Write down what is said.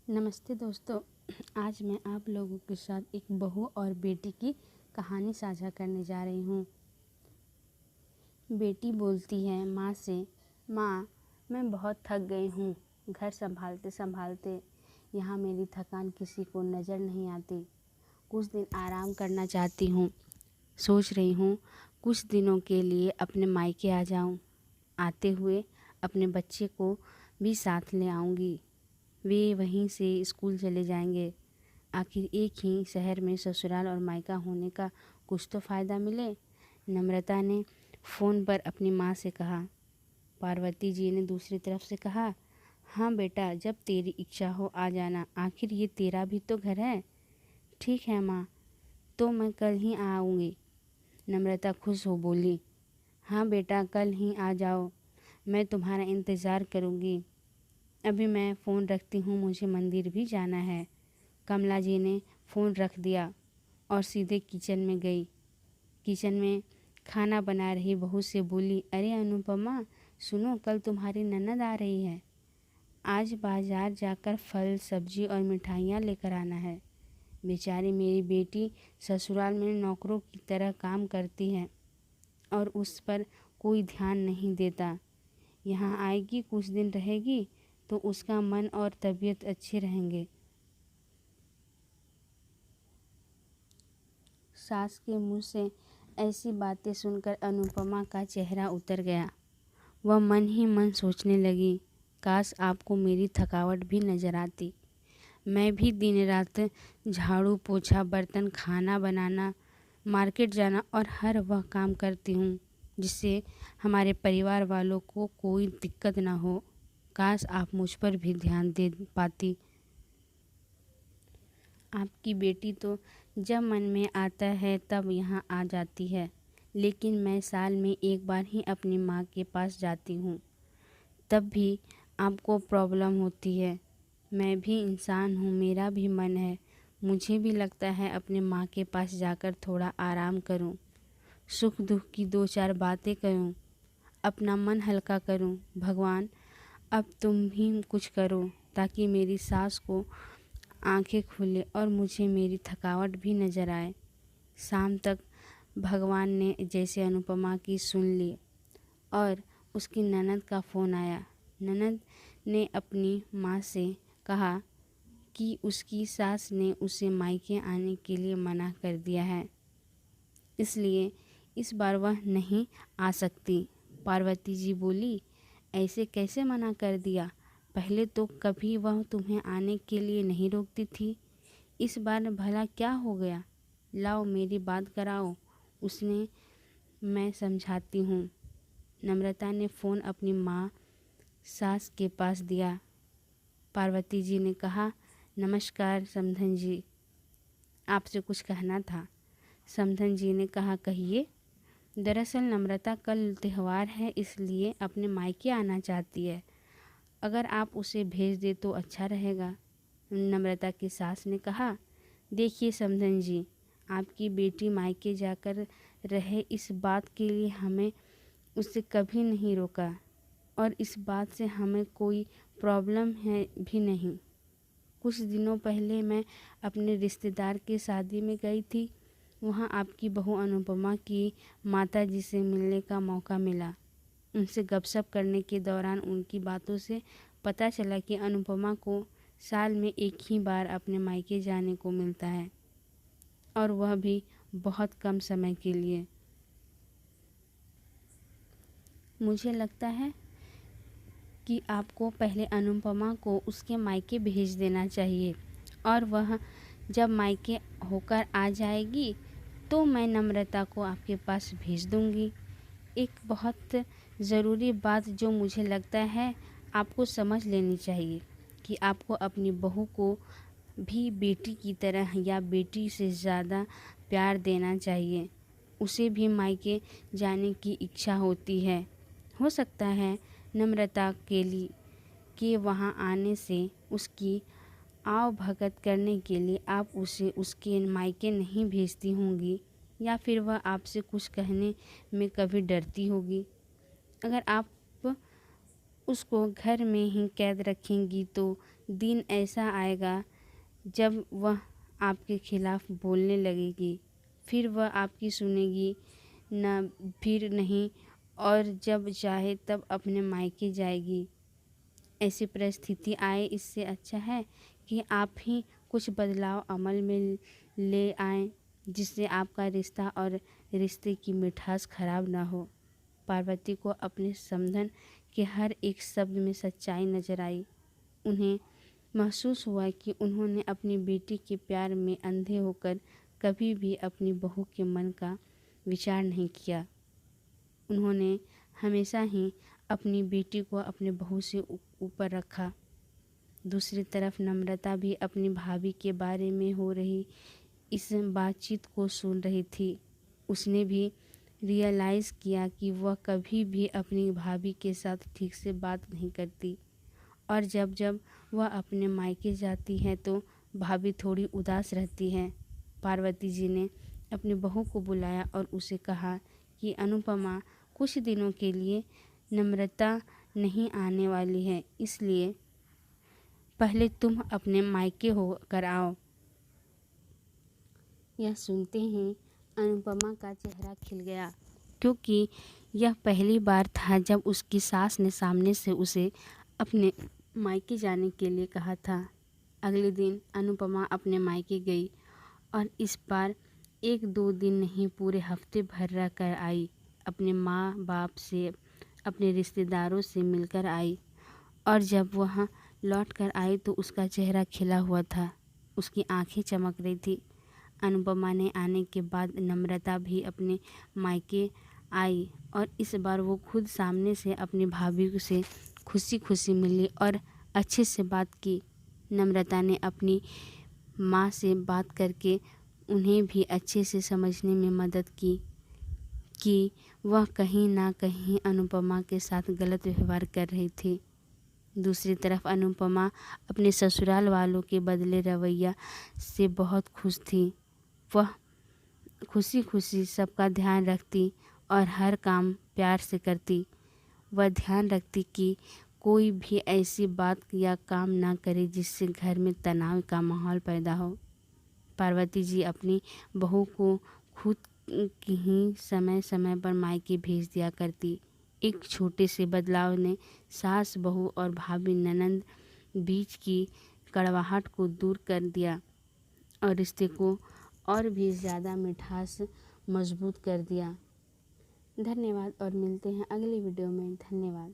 नमस्ते दोस्तों। आज मैं आप लोगों के साथ एक बहू और बेटी की कहानी साझा करने जा रही हूँ। बेटी बोलती है माँ से, माँ मैं बहुत थक गई हूँ। घर संभालते संभालते यहाँ मेरी थकान किसी को नज़र नहीं आती। कुछ दिन आराम करना चाहती हूँ। सोच रही हूँ कुछ दिनों के लिए अपने मायके आ जाऊँ। आते हुए अपने बच्चे को भी साथ ले आऊँगी। वे वहीं से स्कूल चले जाएंगे। आखिर एक ही शहर में ससुराल और मायका होने का कुछ तो फ़ायदा मिले। नम्रता ने फ़ोन पर अपनी माँ से कहा। पार्वती जी ने दूसरी तरफ से कहा, हाँ बेटा, जब तेरी इच्छा हो आ जाना, आखिर ये तेरा भी तो घर है। ठीक है माँ, तो मैं कल ही आऊँगी। नम्रता खुश हो बोली, हाँ बेटा, कल ही आ जाओ, मैं तुम्हारा इंतज़ार करूँगी। अभी मैं फ़ोन रखती हूँ, मुझे मंदिर भी जाना है। कमला जी ने फ़ोन रख दिया और सीधे किचन में गई। किचन में खाना बना रही बहू से बोली, अरे अनुपमा, सुनो, कल तुम्हारी ननद आ रही है। आज बाज़ार जाकर फल सब्जी और मिठाइयाँ लेकर आना है। बेचारी मेरी बेटी ससुराल में नौकरों की तरह काम करती है और उस पर कोई ध्यान नहीं देता। यहाँ आएगी, कुछ दिन रहेगी तो उसका मन और तबीयत अच्छे रहेंगे। सास के मुंह से ऐसी बातें सुनकर अनुपमा का चेहरा उतर गया। वह मन ही मन सोचने लगी, काश आपको मेरी थकावट भी नज़र आती। मैं भी दिन रात झाड़ू पोछा, बर्तन, खाना बनाना, मार्केट जाना और हर वह काम करती हूँ जिससे हमारे परिवार वालों को कोई दिक्कत ना हो। काश आप मुझ पर भी ध्यान दे पाती। आपकी बेटी तो जब मन में आता है तब यहाँ आ जाती है, लेकिन मैं साल में एक बार ही अपनी माँ के पास जाती हूँ। तब भी आपको प्रॉब्लम होती है। मैं भी इंसान हूँ, मेरा भी मन है। मुझे भी लगता है अपने माँ के पास जाकर थोड़ा आराम करूँ, सुख दुख की दो चार बातें करूँ, अपना मन हल्का करूँ। भगवान, अब तुम ही कुछ करो ताकि मेरी सास को आंखें खुले और मुझे मेरी थकावट भी नज़र आए। शाम तक भगवान ने जैसे अनुपमा की सुन ली और उसकी ननद का फ़ोन आया। ननद ने अपनी माँ से कहा कि उसकी सास ने उसे मायके आने के लिए मना कर दिया है, इसलिए इस बार वह नहीं आ सकती। पार्वती जी बोली, ऐसे कैसे मना कर दिया? पहले तो कभी वह तुम्हें आने के लिए नहीं रोकती थी, इस बार भला क्या हो गया? लाओ मेरी बात कराओ, उसने, मैं समझाती हूँ। नम्रता ने फ़ोन अपनी माँ सास के पास दिया। पार्वती जी ने कहा, नमस्कार समधन जी, आपसे कुछ कहना था। समधन जी ने कहा, कहिए। दरअसल नम्रता कल त्यौहार है, इसलिए अपने मायके आना चाहती है। अगर आप उसे भेज दे तो अच्छा रहेगा। नम्रता की सास ने कहा, देखिए समधन जी, आपकी बेटी मायके जाकर रहे, इस बात के लिए हमें उससे कभी नहीं रोका और इस बात से हमें कोई प्रॉब्लम है भी नहीं। कुछ दिनों पहले मैं अपने रिश्तेदार की शादी में गई थी। वहाँ आपकी बहू अनुपमा की माताजी से मिलने का मौका मिला। उनसे गपशप करने के दौरान उनकी बातों से पता चला कि अनुपमा को साल में एक ही बार अपने मायके जाने को मिलता है और वह भी बहुत कम समय के लिए। मुझे लगता है कि आपको पहले अनुपमा को उसके मायके भेज देना चाहिए और वह जब मायके होकर आ जाएगी तो मैं नम्रता को आपके पास भेज दूंगी। एक बहुत ज़रूरी बात जो मुझे लगता है आपको समझ लेनी चाहिए कि आपको अपनी बहू को भी बेटी की तरह या बेटी से ज़्यादा प्यार देना चाहिए। उसे भी मायके जाने की इच्छा होती है। हो सकता है नम्रता के वहाँ आने से उसकी आव भगत करने के लिए आप उसे उसके मायके नहीं भेजती होंगी, या फिर वह आपसे कुछ कहने में कभी डरती होगी। अगर आप उसको घर में ही कैद रखेंगी तो दिन ऐसा आएगा जब वह आपके खिलाफ़ बोलने लगेगी, फिर वह आपकी सुनेगी ना, फिर नहीं, और जब चाहे तब अपने मायके जाएगी। ऐसी परिस्थिति आए, इससे अच्छा है कि आप ही कुछ बदलाव अमल में ले आएं, जिससे आपका रिश्ता और रिश्ते की मिठास खराब ना हो। पार्वती को अपने समधन के हर एक शब्द में सच्चाई नजर आई। उन्हें महसूस हुआ कि उन्होंने अपनी बेटी के प्यार में अंधे होकर कभी भी अपनी बहू के मन का विचार नहीं किया। उन्होंने हमेशा ही अपनी बेटी को अपने बहू से ऊपर रखा। दूसरी तरफ नम्रता भी अपनी भाभी के बारे में हो रही इस बातचीत को सुन रही थी। उसने भी रियलाइज़ किया कि वह कभी भी अपनी भाभी के साथ ठीक से बात नहीं करती, और जब जब वह अपने मायके जाती है तो भाभी थोड़ी उदास रहती है। पार्वती जी ने अपनी बहू को बुलाया और उसे कहा कि अनुपमा, कुछ दिनों के लिए नम्रता नहीं आने वाली है, इसलिए पहले तुम अपने मायके हो कर आओ। यह सुनते ही अनुपमा का चेहरा खिल गया, क्योंकि यह पहली बार था जब उसकी सास ने सामने से उसे अपने मायके जाने के लिए कहा था। अगले दिन अनुपमा अपने मायके गई और इस बार 1-2 दिन नहीं, पूरे हफ्ते भर रह कर आई। अपने माँ बाप से, अपने रिश्तेदारों से मिलकर आई, और जब वह लौट कर आई तो उसका चेहरा खिला हुआ था, उसकी आंखें चमक रही थी। अनुपमा ने आने के बाद नम्रता भी अपने मायके आई, और इस बार वो खुद सामने से अपनी भाभी से खुशी खुशी मिली और अच्छे से बात की। नम्रता ने अपनी माँ से बात करके उन्हें भी अच्छे से समझने में मदद की कि वह कहीं ना कहीं अनुपमा के साथ गलत व्यवहार कर रही थी। दूसरी तरफ अनुपमा अपने ससुराल वालों के बदले रवैया से बहुत खुश थी। वह खुशी खुशी सबका ध्यान रखती और हर काम प्यार से करती। वह ध्यान रखती कि कोई भी ऐसी बात या काम ना करे जिससे घर में तनाव का माहौल पैदा हो। पार्वती जी अपनी बहू को खुद ही समय समय पर मायके भेज दिया करती। एक छोटे से बदलाव ने सास बहू और भाभी ननंद बीच की कड़वाहट को दूर कर दिया और रिश्ते को और भी ज़्यादा मिठास मजबूत कर दिया। धन्यवाद, और मिलते हैं अगली वीडियो में। धन्यवाद।